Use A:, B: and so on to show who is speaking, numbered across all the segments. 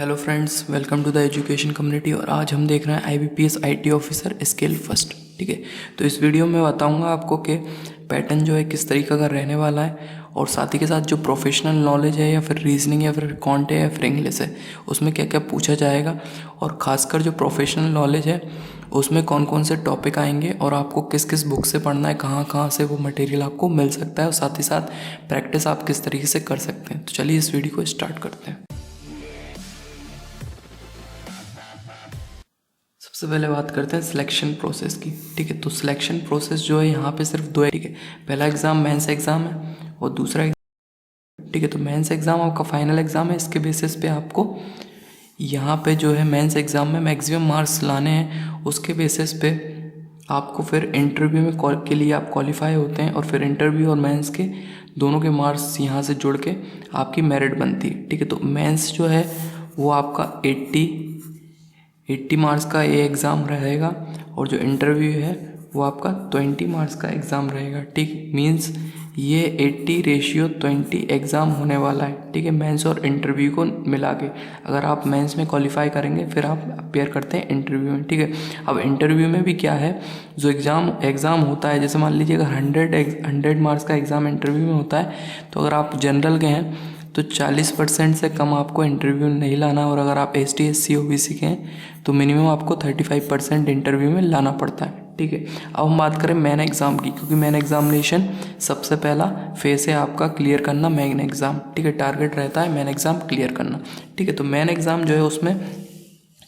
A: Hello friends, welcome to the education community. और आज हम देख रहे हैं IBPS IT officer scale first. ठीक है, तो इस वीडियो में बताऊंगा आपको कि पैटर्न जो है किस तरीके का रहने वाला है, और साथ ही के साथ जो प्रोफेशनल नॉलेज है या फिर रीजनिंग या फिर कॉन्ट है या फिर इंग्लिश है उसमें क्या क्या पूछा जाएगा, और ख़ासकर जो प्रोफेशनल नॉलेज है उसमें कौन कौन से टॉपिक आएंगे और आपको किस किस बुक से पढ़ना है, कहाँ कहाँ से वो मटेरियल आपको मिल सकता है, और साथ ही साथ प्रैक्टिस आप किस तरीके से कर सकते हैं। तो चलिए इस वीडियो को स्टार्ट करते हैं। सबसे पहले बात करते हैं सिलेक्शन प्रोसेस की। ठीक है, तो सिलेक्शन प्रोसेस जो है यहाँ पे सिर्फ दो है। ठीक है, पहला एग्ज़ाम मेंस एग्ज़ाम है और दूसरा ठीक है, तो मेंस एग्ज़ाम आपका फाइनल एग्ज़ाम है। इसके बेसिस पे आपको यहाँ पे जो है मेंस एग्ज़ाम में मैक्सिमम मार्क्स लाने हैं, उसके बेसिस पे आपको फिर इंटरव्यू में के लिए आप क्वालिफाई होते हैं, और फिर इंटरव्यू और मेंस के दोनों के मार्क्स यहाँ से जुड़ के आपकी मेरिट बनती है। ठीक है, तो मेंस जो है वो आपका 80 मार्क्स का ये एग्ज़ाम रहेगा, और जो इंटरव्यू है वो आपका 20 मार्क्स का एग्ज़ाम रहेगा। ठीक, मीन्स ये 80:20 एग्ज़ाम होने वाला है। ठीक है, मेंस और इंटरव्यू को मिला के अगर आप मेंस में क्वालिफाई करेंगे फिर आप अपेयर करते हैं इंटरव्यू में। ठीक है, अब इंटरव्यू में भी क्या है, जो एग्ज़ाम होता है, जैसे मान लीजिए अगर 100 मार्क्स का एग्ज़ाम इंटरव्यू में होता है, तो अगर आप जनरल के हैं तो 40% से कम आपको इंटरव्यू नहीं लाना, और अगर आप ST SC OBC के हैं तो मिनिमम आपको 35% इंटरव्यू में लाना पड़ता है। ठीक है, अब हम बात करें मेन एग्ज़ाम की, क्योंकि मेन एग्जामिनेशन सबसे पहला फेस है आपका क्लियर करना मेन एग्ज़ाम। ठीक है, टारगेट रहता है मेन एग्ज़ाम क्लियर करना। ठीक है, तो मेन एग्ज़ाम जो है उसमें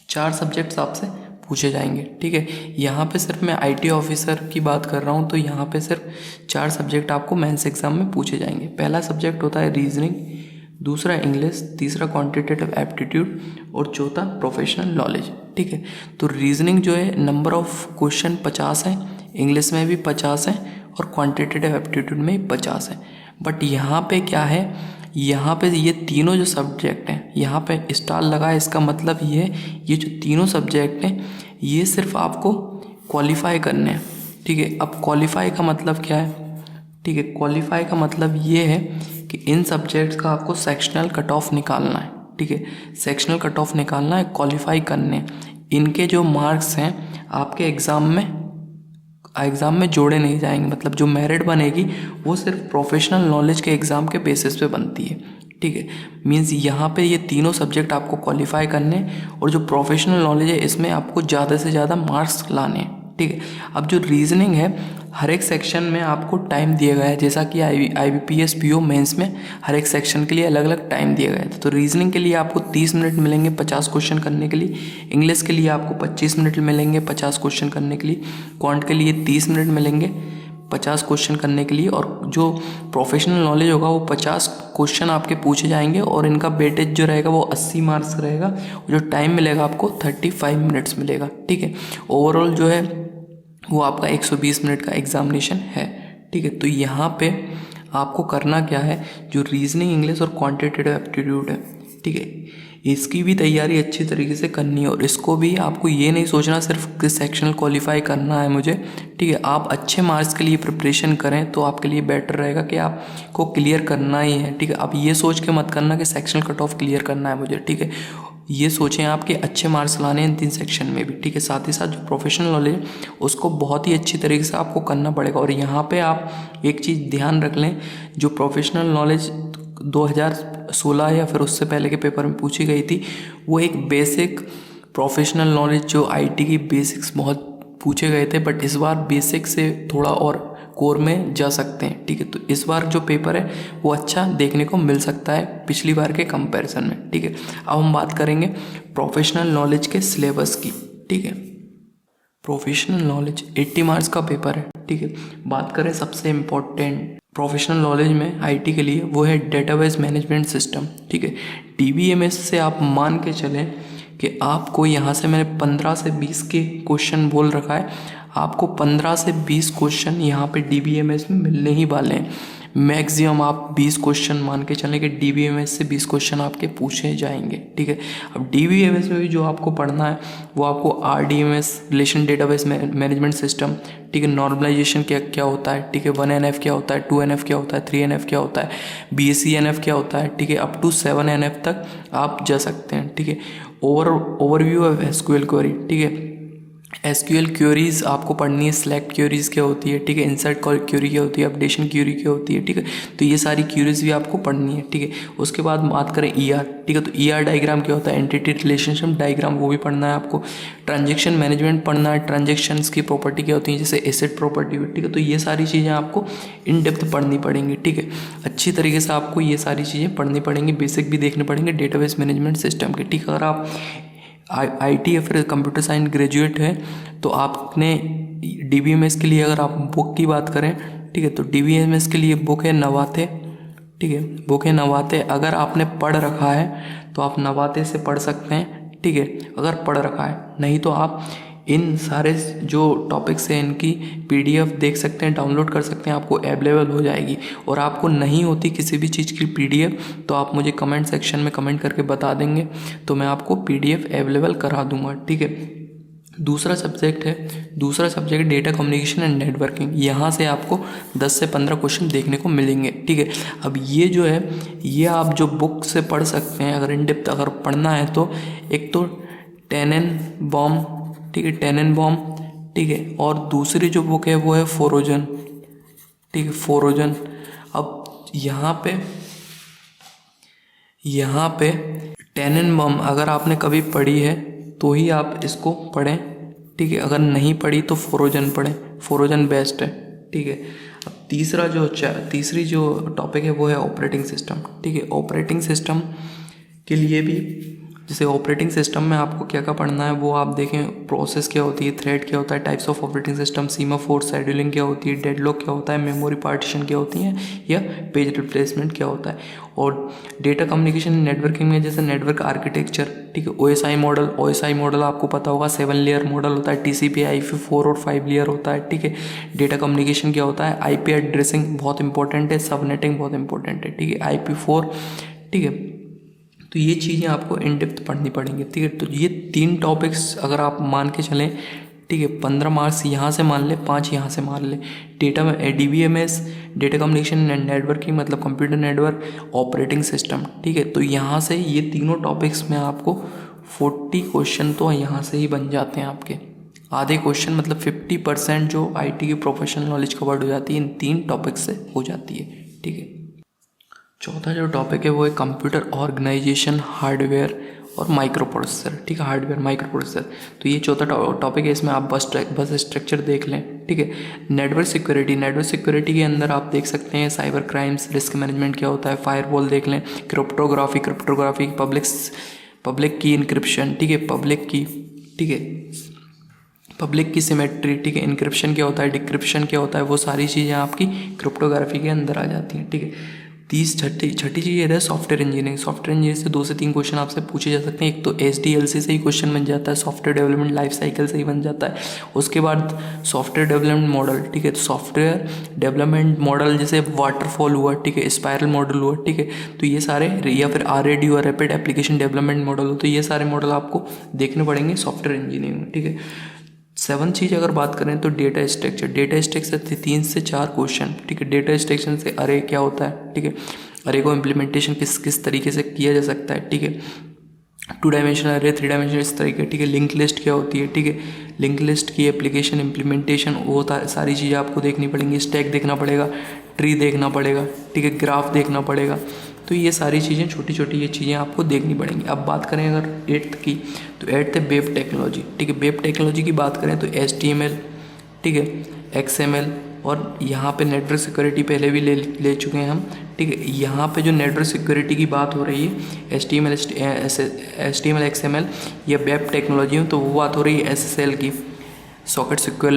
A: 4 सब्जेक्ट्स आपसे पूछे जाएंगे। ठीक है, यहाँ पे सिर्फ मैं IT ऑफिसर की बात कर रहा हूँ, तो यहाँ पे सिर्फ 4 सब्जेक्ट आपको मेंस एग्ज़ाम में पूछे जाएंगे। पहला सब्जेक्ट होता है रीजनिंग, दूसरा इंग्लिश, तीसरा क्वांटिटेटिव एप्टीट्यूड, और चौथा प्रोफेशनल नॉलेज। ठीक है, तो रीजनिंग जो है नंबर ऑफ क्वेश्चन 50 है, इंग्लिश में भी 50 है, और क्वांटिटेटिव एप्टीट्यूड में भी 50 है। बट यहाँ पे क्या है, यहाँ पे ये तीनों जो सब्जेक्ट हैं, यहाँ पे स्टार लगा है, इसका मतलब ये जो तीनों सब्जेक्ट हैं ये सिर्फ आपको क्वालिफाई करने हैं। ठीक है, अब क्वालिफाई का मतलब क्या है? ठीक है, क्वालिफाई का मतलब ये है कि इन सब्जेक्ट्स का आपको सेक्शनल कट ऑफ निकालना है। ठीक है, सेक्शनल कट ऑफ निकालना है, क्वालिफाई करने। इनके जो मार्क्स हैं आपके एग्ज़ाम में जोड़े नहीं जाएंगे, मतलब जो मेरिट बनेगी वो सिर्फ प्रोफेशनल नॉलेज के एग्ज़ाम के बेसिस पे बनती है। ठीक है, मीन्स यहाँ पे ये तीनों सब्जेक्ट आपको क्वालिफाई करने, और जो प्रोफेशनल नॉलेज है इसमें आपको ज़्यादा से ज़्यादा मार्क्स लाने हैं। ठीक है, अब जो रीजनिंग है हर एक सेक्शन में आपको टाइम दिया गया है, जैसा कि IBPS PO मेंस में हर एक सेक्शन के लिए अलग अलग टाइम दिया गया था। तो रीजनिंग के लिए आपको 30 मिनट मिलेंगे 50 क्वेश्चन करने के लिए, इंग्लिश के लिए आपको 25 मिनट मिलेंगे 50 क्वेश्चन करने के लिए, क्वांट के लिए 30 मिनट मिलेंगे 50 क्वेश्चन करने के लिए, और जो प्रोफेशनल नॉलेज होगा वो 50 क्वेश्चन आपके पूछे जाएंगे, और इनका वेटेज जो रहेगा वो 80 मार्क्स रहेगा, और जो टाइम मिलेगा आपको 35 मिनट्स मिलेगा। ठीक है, ओवरऑल जो है वो आपका 120 मिनट का एग्जामिनेशन है। ठीक है, तो यहाँ पे आपको करना क्या है, जो रीजनिंग, इंग्लिश और क्वांटिटेटिव एप्टीट्यूड है, ठीक है, इसकी भी तैयारी अच्छी तरीके से करनी है, और इसको भी आपको ये नहीं सोचना सिर्फ कि सेक्शनल क्वालिफाई करना है मुझे। ठीक है, आप अच्छे मार्क्स के लिए प्रिपरेशन करें तो आपके लिए बेटर रहेगा कि आपको क्लियर करना ही है। ठीक है, आप ये सोच के मत करना कि सेक्शनल कट ऑफ क्लियर करना है मुझे। ठीक है, ये सोचें आप कि अच्छे मार्क्स लाने हैं इन 3 सेक्शन में भी। ठीक है, साथ ही साथ जो प्रोफेशनल नॉलेज उसको बहुत ही अच्छी तरीके से आपको करना पड़ेगा। और यहाँ पे आप एक चीज़ ध्यान रख लें, जो प्रोफेशनल नॉलेज 2016 या फिर उससे पहले के पेपर में पूछी गई थी, वो एक बेसिक प्रोफेशनल नॉलेज, जो IT की बेसिक्स बहुत पूछे गए थे, बट इस बार बेसिक से थोड़ा और कोर में जा सकते हैं। ठीक है, तो इस बार जो पेपर है वो अच्छा देखने को मिल सकता है पिछली बार के कंपैरिजन में। ठीक है, अब हम बात करेंगे प्रोफेशनल नॉलेज के सिलेबस की। ठीक है, प्रोफेशनल नॉलेज 80 मार्क्स का पेपर है। ठीक है, बात करें सबसे इम्पोर्टेंट प्रोफेशनल नॉलेज में IT के लिए, वो है डेटाबेस मैनेजमेंट सिस्टम। ठीक है, DBMS से आप मान के चलें कि आपको यहाँ से मैंने 15 से 20 के क्वेश्चन बोल रखा है, आपको 15 से 20 क्वेश्चन यहाँ पे DBMS में मिलने ही वाले हैं। मैक्सिमम आप 20 क्वेश्चन मान के चलें कि DBMS से 20 क्वेश्चन आपके पूछे जाएंगे, ठीक है। अब DBMS में भी जो आपको पढ़ना है वो आपको RDMS relation database management system, ठीक है, नॉर्मलाइजेशन क्या होता है, ठीक है, 1NF क्या होता है, 2NF क्या होता है, 3NF क्या होता है, BACNF क्या होता है, ठीक है, अप टू 7NF तक आप जा सकते हैं, ठीक है। ओवरव्यू ऑफ SQL क्वेरी, ठीक है, SQL क्वेरीज आपको पढ़नी है, सेलेक्ट क्वेरीज क्या होती है, ठीक है, इंसर्ट क्वेरी क्या होती है, अपडेशन क्वेरी क्या होती है, ठीक है। तो ये सारी क्वेरीज भी आपको पढ़नी है, ठीक है। उसके बाद बात करें ER, ठीक है, तो ER डायग्राम क्या होता है, एंटिटी रिलेशनशिप डायग्राम, वो भी पढ़ना है आपको। ट्रांजेक्शन मैनेजमेंट पढ़ना है, ट्रांजेक्शन्स की प्रॉपर्टी क्या होती है, जैसे एसेट प्रॉपर्टी, ठीक है। तो ये सारी चीज़ें आपको इन डेप्थ पढ़नी पड़ेंगी, ठीक है। अच्छी तरीके से आपको ये सारी चीज़ें पढ़नी पड़ेंगी, बेसिक भी देखने पड़ेंगे डेटाबेस मैनेजमेंट सिस्टम के, ठीक है। अगर आप IT या फिर कंप्यूटर साइंस ग्रेजुएट है तो आपने DBMS के लिए अगर आप बुक की बात करें, ठीक है, तो DBMS के लिए बुक है नवाते, ठीक है, बुक है नवाते। अगर आपने पढ़ रखा है तो आप नवाते से पढ़ सकते हैं, ठीक है, अगर पढ़ रखा है। नहीं तो आप इन सारे जो टॉपिक्स हैं इनकी PDF देख सकते हैं, डाउनलोड कर सकते हैं, आपको अवेलेबल हो जाएगी। और आपको नहीं होती किसी भी चीज़ की PDF तो आप मुझे कमेंट सेक्शन में कमेंट करके बता देंगे, तो मैं आपको PDF अवेलेबल करा दूंगा, ठीक है। दूसरा subject data communication and networking. यहाँ से आपको 10 से 15 क्वेश्चन देखने को मिलेंगे, ठीक है। अब ये जो है ये आप जो बुक से पढ़ सकते हैं, अगर इन डेप्थ अगर पढ़ना है तो एक तो टेनेनबॉम, ठीक है, टेनेनबॉम, ठीक है, और दूसरी जो बुक है वो है फोरोजन, ठीक है, फोरोजन। अब यहाँ पे टेनेनबॉम अगर आपने कभी पढ़ी है तो ही आप इसको पढ़ें, ठीक है, अगर नहीं पढ़ी तो फोरोजन पढ़ें, फोरोजन बेस्ट है, ठीक है। अब तीसरी जो टॉपिक है वो है ऑपरेटिंग सिस्टम, ठीक है। ऑपरेटिंग सिस्टम के लिए भी जैसे ऑपरेटिंग सिस्टम में आपको क्या पढ़ना है वो आप देखें, प्रोसेस क्या होती है, थ्रेड क्या होता है, types of operating system, semaphore scheduling क्या होती है, डेडलॉक क्या होता है, मेमोरी पार्टीशन क्या होती है, या पेज रिप्लेसमेंट क्या होता है। और डेटा कम्युनिकेशन नेटवर्किंग में जैसे नेटवर्क आर्किटेक्चर, ठीक है, OSI मॉडल आपको पता होगा, 7 लेयर मॉडल होता है, TCP IP 4 और 5 लेयर होता है, ठीक है। डेटा कम्युनिकेशन क्या होता है, IP एड्रेसिंग बहुत इंपॉर्टेंट है, सबनेटिंग बहुत इंपॉर्टेंट है, ठीक है, IP4, ठीक है। तो ये चीज़ें आपको इन डेप्थ पढ़नी पड़ेंगी, ठीक है। तो ये 3 टॉपिक्स अगर आप मान के चलें, ठीक है, 15 मार्क्स यहाँ से मान ले, 5 यहाँ से मान ले। DBMS data communication and networking मतलब कंप्यूटर नेटवर्क, ऑपरेटिंग सिस्टम, ठीक है। तो यहाँ से ये तीनों टॉपिक्स में आपको 40 क्वेश्चन तो यहाँ से ही बन जाते हैं आपके। आधे क्वेश्चन मतलब 50% जो IT की प्रोफेशनल नॉलेज कवर्ड हो जाती है इन 3 टॉपिक्स से हो जाती है, ठीक है। चौथा जो टॉपिक है वो है कंप्यूटर ऑर्गेनाइजेशन, हार्डवेयर और माइक्रो प्रोसेसर, ठीक है, हार्डवेयर माइक्रो प्रोसेसर। तो ये चौथा टॉपिक है, इसमें आप बस स्ट्रक्चर देख लें, ठीक है। नेटवर्क सिक्योरिटी के अंदर आप देख सकते हैं साइबर क्राइम्स, रिस्क मैनेजमेंट क्या होता है, फायरवॉल देख लें, क्रिप्टोग्राफी, पब्लिक की इनक्रिप्शन, ठीक है, पब्लिक की सिमेट्री, ठीक है, इनक्रिप्शन क्या होता है, डिक्रिप्शन क्या होता है, वो सारी चीज़ें आपकी क्रिप्टोग्राफी के अंदर आ जाती हैं, ठीक है। छठी चीज़ है सॉफ्टवेयर इंजीनियरिंग से 2 से 3 क्वेश्चन आपसे पूछे जा सकते हैं। एक तो SDLC से ही क्वेश्चन बन जाता है, सॉफ्टवेयर डेवलपमेंट लाइफ साइकिल से ही बन जाता है। उसके बाद सॉफ्टवेयर डेवलपमेंट मॉडल, ठीक है, तो सॉफ्टवेयर डेवलपमेंट मॉडल जैसे वाटरफॉल हुआ, ठीक है, स्पाइरल मॉडल हुआ, ठीक है। तो ये सारे, या फिर RAD हुआ, रैपिड एप्लीकेशन डेवलपमेंट मॉडल हो, तो ये सारे मॉडल आपको देखने पड़ेंगे सॉफ्टवेयर इंजीनियरिंग में, ठीक है। 7 चीज़ अगर बात करें तो डेटा स्ट्रक्चर 3 से 4 क्वेश्चन, ठीक है। डेटा स्ट्रक्चर से अरे क्या होता है, ठीक है, अरे को इम्प्लीमेंटेशन किस तरीके से किया जा सकता है, ठीक है। 2 डायमेंशनल अरे, 3 डायमेंशनल इस तरीके, ठीक है। लिंक लिस्ट क्या होती है, ठीक है, लिंक लिस्ट की एप्लीकेशन इम्प्लीमेंटेशन वो सारी चीज़ें आपको देखनी पड़ेंगी। स्टैक देखना पड़ेगा, ट्री देखना पड़ेगा, ठीक है, ग्राफ देखना पड़ेगा। तो ये सारी चीज़ें छोटी ये चीज़ें आपको देखनी पड़ेंगी। अब बात करें अगर 8th की, तो 8th है वेब टेक्नोलॉजी, ठीक है। वेब टेक्नोलॉजी की बात करें तो HTML, ठीक है, XML, और यहाँ पे नेटवर्क सिक्योरिटी पहले भी ले चुके हैं हम, ठीक है। यहाँ पे जो नेटवर्क सिक्योरिटी की बात हो रही है HTML XML या वेब टेक्नोलॉजी में, तो वो बात हो रही है SSL की, सॉकेट सिक्योर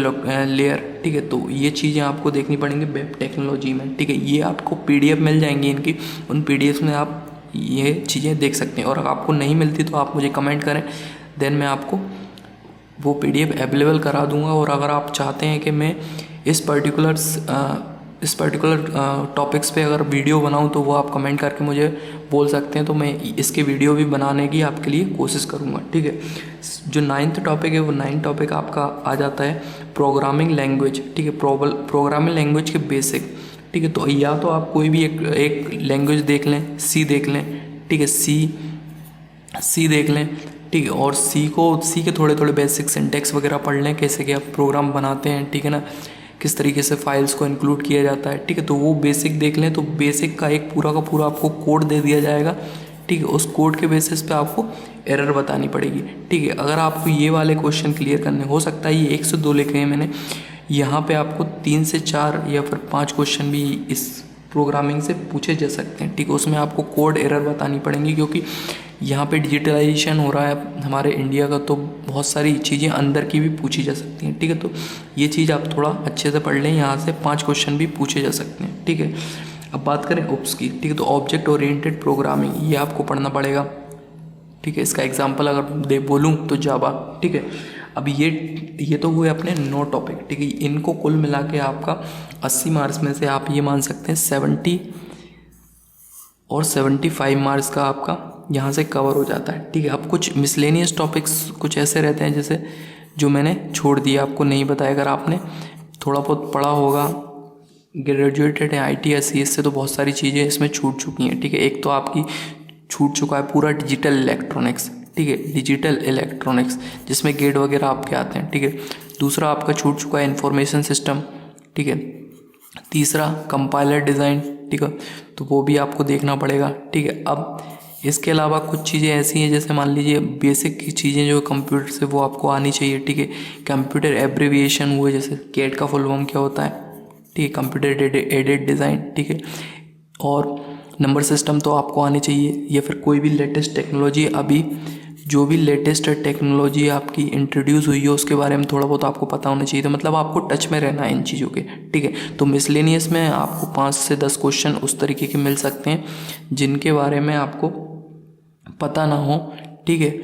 A: लेयर, ठीक है। तो ये चीज़ें आपको देखनी पड़ेंगी वेब टेक्नोलॉजी में, ठीक है। ये आपको PDF मिल जाएंगी इनकी, उन PDF में आप ये चीज़ें देख सकते हैं। और अगर आपको नहीं मिलती तो आप मुझे कमेंट करें, देन मैं आपको वो PDF अवेलेबल करा दूंगा। और अगर आप चाहते हैं कि मैं इस पर्टिकुलर इस पर्टिकुलर टॉपिक्स पे अगर वीडियो बनाऊं तो वो आप कमेंट करके मुझे बोल सकते हैं, तो मैं इसके वीडियो भी बनाने की आपके लिए कोशिश करूंगा। ठीक है, जो 9th टॉपिक है वो 9th टॉपिक आपका आ जाता है प्रोग्रामिंग लैंग्वेज। ठीक है, प्रोग्रामिंग लैंग्वेज के बेसिक। ठीक है, तो या तो आप कोई भी एक लैंग्वेज देख लें, सी देख लें। ठीक है, सी देख लें। ठीक है, और सी के थोड़े थोड़े बेसिक सिंटेक्स वगैरह पढ़ लें, कैसे कि आप प्रोग्राम बनाते हैं। ठीक है ना, किस तरीके से फाइल्स को इंक्लूड किया जाता है। ठीक है, तो वो बेसिक देख लें, तो बेसिक का एक पूरा का पूरा आपको कोड दे दिया जाएगा। ठीक है, उस कोड के बेसिस पे आपको एरर बतानी पड़ेगी। ठीक है, अगर आपको ये वाले क्वेश्चन क्लियर करने, हो सकता है ये 1 से 2 लिखे हैं मैंने, यहाँ पे आपको 3 से 4 या फिर 5 क्वेश्चन भी इस प्रोग्रामिंग से पूछे जा सकते हैं। ठीक है, उसमें आपको कोड एरर बतानी पड़ेंगी, क्योंकि यहाँ पे डिजिटलाइजेशन हो रहा है हमारे इंडिया का, तो बहुत सारी चीज़ें अंदर की भी पूछी जा सकती हैं। ठीक है, तो ये चीज़ आप थोड़ा अच्छे से पढ़ लें, यहाँ से 5 क्वेश्चन भी पूछे जा सकते हैं। ठीक है, अब बात करें ओप्स की। ठीक है, तो ऑब्जेक्ट ओरिएंटेड प्रोग्रामिंग, ये आपको पढ़ना पड़ेगा। ठीक है, इसका एग्जाम्पल अगर बोलूँ तो जावा। ठीक है, अब ये तो हुए अपने 9 टॉपिक। ठीक है, इनको कुल मिला के आपका 80 मार्क्स में से आप ये मान सकते हैं 70 और 75 मार्क्स का आपका यहाँ से कवर हो जाता है। ठीक है, अब कुछ मिसलेनियस टॉपिक्स कुछ ऐसे रहते हैं जैसे जो मैंने छोड़ दिया, आपको नहीं बताया। अगर आपने थोड़ा बहुत पढ़ा होगा, ग्रेजुएटेड है IT या CS से, तो बहुत सारी चीज़ें इसमें छूट चुकी हैं। ठीक है, एक तो आपकी छूट चुका है पूरा डिजिटल इलेक्ट्रॉनिक्स। ठीक है, डिजिटल इलेक्ट्रॉनिक्स जिसमें गेट वगैरह आपके आते हैं। ठीक है, दूसरा आपका छूट चुका है इंफॉर्मेशन सिस्टम। ठीक है, तीसरा कंपाइलर डिज़ाइन। ठीक है, तो वो भी आपको देखना पड़ेगा। ठीक है, अब इसके अलावा कुछ चीज़ें ऐसी हैं जैसे मान लीजिए बेसिक की चीज़ें जो कंप्यूटर से वो आपको आनी चाहिए। ठीक है, कंप्यूटर एब्रिविएशन हुए, जैसे कैट का फुल फॉर्म क्या होता है। ठीक है, कंप्यूटर एडेड डिज़ाइन। ठीक है, और नंबर सिस्टम तो आपको आनी चाहिए, या फिर कोई भी लेटेस्ट टेक्नोलॉजी, अभी जो भी लेटेस्ट टेक्नोलॉजी आपकी इंट्रोड्यूस हुई है उसके बारे में थोड़ा बहुत आपको पता होना चाहिए। तो मतलब आपको टच में रहना है इन चीज़ों के। ठीक है, तो मिसलेनियस में आपको 5 से 10 क्वेश्चन उस तरीके के मिल सकते हैं जिनके बारे में आपको पता ना हो। ठीक है,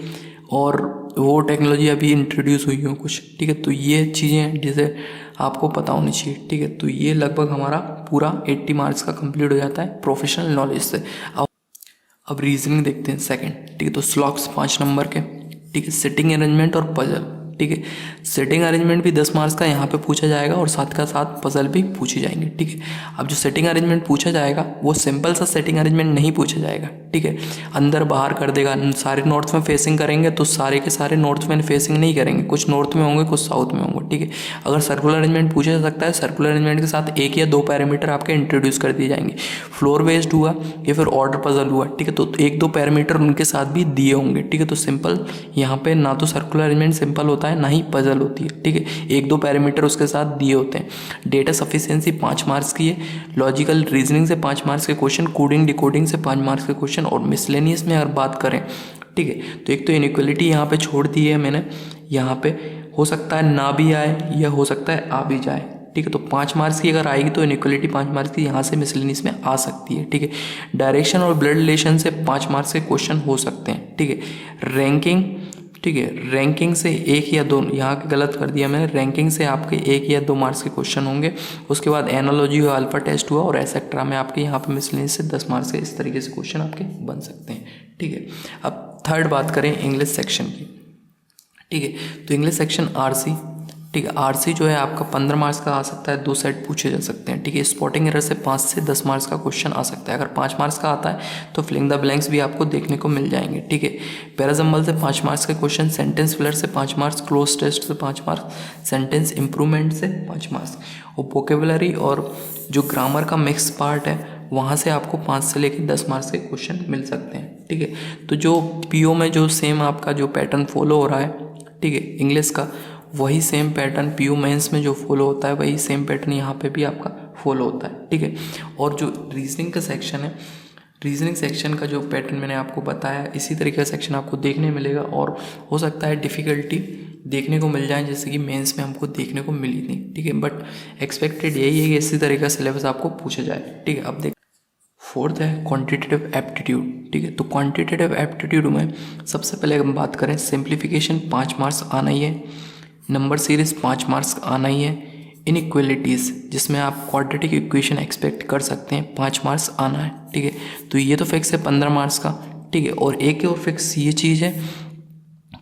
A: और वो टेक्नोलॉजी अभी इंट्रोड्यूस हुई हो कुछ। ठीक है, तो ये चीज़ें जिसे आपको पता होनी चाहिए। ठीक है, तो ये लगभग हमारा पूरा 80 मार्क्स का कंप्लीट हो जाता है प्रोफेशनल नॉलेज से। अब रीजनिंग देखते हैं सेकंड। ठीक है, तो स्लॉक्स 5 नंबर के। ठीक है, सिटिंग अरेंजमेंट और पजल। ठीक है, सिटिंग अरेंजमेंट भी 10 मार्क्स का यहाँ पे पूछा जाएगा और साथ का साथ पजल भी पूछी जाएंगे। ठीक है, अब जो सेटिंग अरेंजमेंट पूछा जाएगा वो सिंपल सा सेटिंग अरेंजमेंट नहीं पूछा जाएगा। ठीक है, अंदर बाहर कर देगा, सारे नॉर्थ में फेसिंग करेंगे तो सारे के सारे नॉर्थ में फेसिंग नहीं करेंगे, कुछ नॉर्थ में होंगे कुछ साउथ में होंगे। ठीक है, अगर सर्कुलर अरेंजमेंट पूछा जा सकता है, सर्कुलर अरेंजमेंट के साथ 1 या 2 पैरामीटर आपके इंट्रोड्यूस कर दिए जाएंगे। फ्लोर बेस्ड हुआ या फिर ऑर्डर पजल हुआ। ठीक है, तो 1-2 पैरामीटर उनके साथ भी दिए होंगे। ठीक है, तो सिंपल यहाँ पे ना तो सर्कुलर अरेंजमेंट सिंपल होता है ना ही पजल होती है। ठीक है, 1-2 पैरामीटर उसके साथ दिए होते हैं। डेटा सफिशिएंसी 5 मार्क्स की है। लॉजिकल रीजनिंग से 5 मार्क्स के क्वेश्चन, कोडिंग डिकोडिंग से 5 मार्क्स के क्वेश्चन, और मिसलेनियस में अगर बात करें, ठीक है, तो एक तो इनइक्वालिटी यहाँ पे छोड़ दी है मैंने, यहाँ पे हो सकता है ना भी आए या हो सकता है आ भी जाए। ठीक है, तो 5 मार्क्स की अगर आएगी तो इनइक्वालिटी 5 मार्क्स की यहाँ से मिसलेनियस में आ सकती है। ठीक है, डायरेक्शन और ब्लड रिलेशन से 5 मार्क्स के क्वेश्चन हो सकते हैं। ठीक है, रैंकिंग, ठीक है, रैंकिंग से 1 या 2, यहाँ गलत कर दिया मैंने, रैंकिंग से आपके 1 या 2 मार्क्स के क्वेश्चन होंगे। उसके बाद एनालॉजी हुआ, अल्फा टेस्ट हुआ और एसेट्रा में आपके यहाँ पे मिसलेनियस से 10 मार्क्स के इस तरीके से क्वेश्चन आपके बन सकते हैं। ठीक है, अब थर्ड बात करें इंग्लिश सेक्शन की। ठीक है, तो इंग्लिश सेक्शन RC। ठीक है, RC जो है आपका 15 मार्क्स का आ सकता है, 2 सेट पूछे जा सकते हैं। ठीक है, स्पॉटिंग एरर से 5 से 10 मार्क्स का क्वेश्चन आ सकता है। अगर 5 मार्क्स का आता है तो फिलिंग द ब्लैंक्स भी आपको देखने को मिल जाएंगे। ठीक है, पैराजम्बल से 5 मार्क्स का क्वेश्चन, सेंटेंस फिलर से 5 मार्क्स, क्लोज टेस्ट से 5 मार्क्स, सेंटेंस इंप्रूवमेंट से 5 मार्क्स, और वोकेबुलरी और जो ग्रामर का मिक्स पार्ट है वहाँ से आपको 5 से लेकर 10 मार्क्स के क्वेश्चन मिल सकते हैं। ठीक है, तो जो PO में जो सेम आपका जो पैटर्न फॉलो हो रहा है, ठीक है, इंग्लिश का, वही सेम पैटर्न PO मेंस में जो फॉलो होता है वही सेम पैटर्न यहाँ पे भी आपका फॉलो होता है। ठीक है, और जो रीजनिंग का सेक्शन है, रीजनिंग सेक्शन का जो पैटर्न मैंने आपको बताया इसी तरीके का सेक्शन आपको देखने मिलेगा, और हो सकता है डिफ़िकल्टी देखने को मिल जाए जैसे कि मेंस में हमको देखने को मिली थी। ठीक है, बट एक्सपेक्टेड यही है कि इसी तरीके का सिलेबस आपको पूछा जाए। ठीक है, अब देख फोर्थ है क्वांटिटेटिव एप्टीट्यूड। ठीक है, तो क्वांटिटेटिव एप्टीट्यूड में सबसे पहले हम बात करें, सिंप्लीफिकेशन 5 मार्क्स आना ही है, नंबर सीरीज 5 मार्क्स आना ही है, इनइक्वलिटीज़, जिसमें आप क्वाड्रेटिक इक्वेशन एक्सपेक्ट कर सकते हैं 5 मार्क्स आना है, ठीक है। तो ये तो फिक्स है 15 मार्क्स का, ठीक है। और एक और फिक्स ये चीज़ है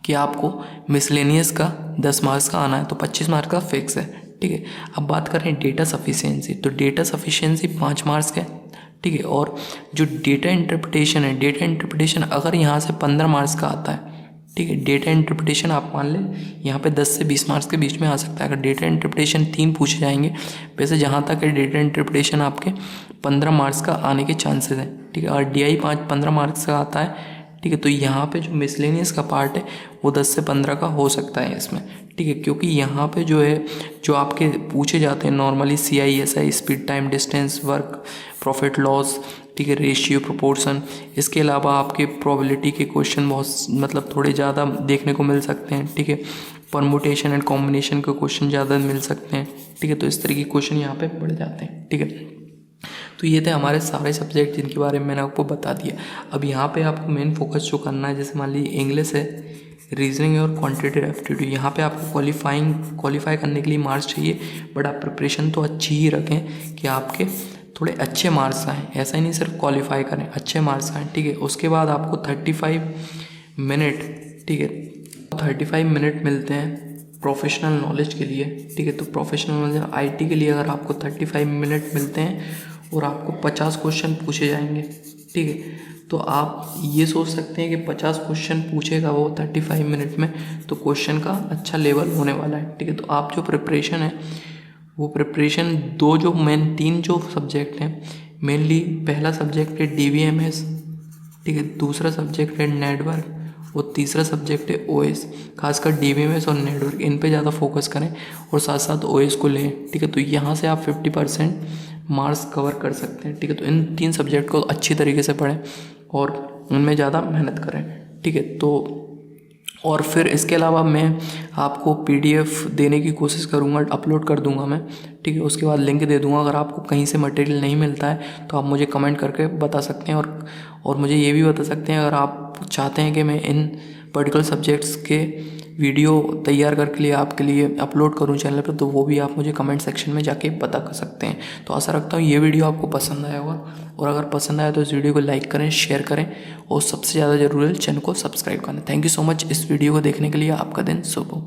A: कि आपको मिसलेनियस का 10 मार्क्स का आना है, तो 25 मार्क्स का फिक्स है, ठीक है। अब बात करें डेटा सफिशिएंसी, तो डेटा सफिशिएंसी 5 मार्क्स का है, ठीक है। और जो डेटा इंटरप्रिटेशन है, डेटा इंटरप्रिटेशन अगर यहाँ से 15 मार्क्स का आता है, ठीक है। डेटा इंटरप्रिटेशन आप मान लें यहाँ पे 10 से 20 मार्क्स के बीच में आ सकता है अगर डेटा इंटरप्रिटेशन 3 पूछे जाएंगे। वैसे जहाँ तक है डेटा इंटरप्रिटेशन आपके 15 मार्क्स का आने के चांसेस हैं, ठीक है। और DI 15 मार्क्स का आता है, ठीक है। तो यहाँ पे जो मिसलेनियस का पार्ट है वो 10 से 15 का हो सकता है इसमें, ठीक है। क्योंकि यहाँ पे जो है जो आपके पूछे जाते हैं normally CI/SI, speed, time, distance, work, profit loss, ठीक है, रेशियो, प्रोपोर्शन, इसके अलावा आपके प्रोबेबिलिटी के क्वेश्चन बहुत मतलब थोड़े ज़्यादा देखने को मिल सकते हैं, ठीक है। परमुटेशन एंड कॉम्बिनेशन के क्वेश्चन ज़्यादा मिल सकते हैं, ठीक है। तो इस तरह के क्वेश्चन यहाँ पे बढ़ जाते हैं, ठीक है। तो ये थे हमारे सारे सब्जेक्ट जिनके बारे में मैंने आपको बता दिया। अब यहाँ पे आपको मेन फोकस जो करना है, जैसे मान लीजिए इंग्लिश है, रीजनिंग और क्वांटिटेटिव एप्टीट्यूड, यहाँ पे आपको क्वालिफाई करने के लिए मार्क्स चाहिए, बट आप प्रिपरेशन तो अच्छी ही रखें कि आपके थोड़े अच्छे मार्क्स आएँ। ऐसा ही नहीं सिर्फ क्वालिफाई करें, अच्छे मार्क्स आएँ, ठीक है। उसके बाद आपको 35 मिनट, ठीक है, 35 मिनट मिलते हैं प्रोफेशनल नॉलेज के लिए, ठीक है। तो प्रोफेशनल नॉलेज IT के लिए अगर आपको 35 मिनट मिलते हैं और आपको 50 क्वेश्चन पूछे जाएंगे, ठीक है। तो आप ये सोच सकते हैं कि 50 क्वेश्चन पूछेगा वो 35 मिनट में, तो क्वेश्चन का अच्छा लेवल होने वाला है, ठीक है। तो आप जो प्रिपरेशन है वो प्रिपरेशन तीन जो सब्जेक्ट हैं, मेनली पहला सब्जेक्ट है DBMS, ठीक है, दूसरा सब्जेक्ट है नेटवर्क और तीसरा सब्जेक्ट है OS। खासकर DBMS और नेटवर्क इन पे ज़्यादा फोकस करें और साथ साथ OS को लें, ठीक है। तो यहाँ से आप 50% मार्क्स कवर कर सकते हैं, ठीक है। तो इन 3 सब्जेक्ट को अच्छी तरीके से पढ़ें और उनमें ज़्यादा मेहनत करें, ठीक है। तो और फिर इसके अलावा मैं आपको PDF देने की कोशिश करूँगा, अपलोड कर दूँगा मैं, ठीक है। उसके बाद लिंक दे दूँगा। अगर आपको कहीं से मटेरियल नहीं मिलता है तो आप मुझे कमेंट करके बता सकते हैं, और मुझे ये भी बता सकते हैं अगर आप चाहते हैं कि मैं इन पर्टिकुलर सब्जेक्ट्स के वीडियो तैयार करके लिए आपके लिए अपलोड करूं चैनल पर, तो वो भी आप मुझे कमेंट सेक्शन में जाके बता कर सकते हैं। तो आशा रखता हूँ ये वीडियो आपको पसंद आया होगा, और अगर पसंद आया तो इस वीडियो को लाइक करें, शेयर करें, और सबसे ज़्यादा जरूरी है चैनल को सब्सक्राइब करना। थैंक यू सो मच इस वीडियो को देखने के लिए। आपका दिन शुभ हो।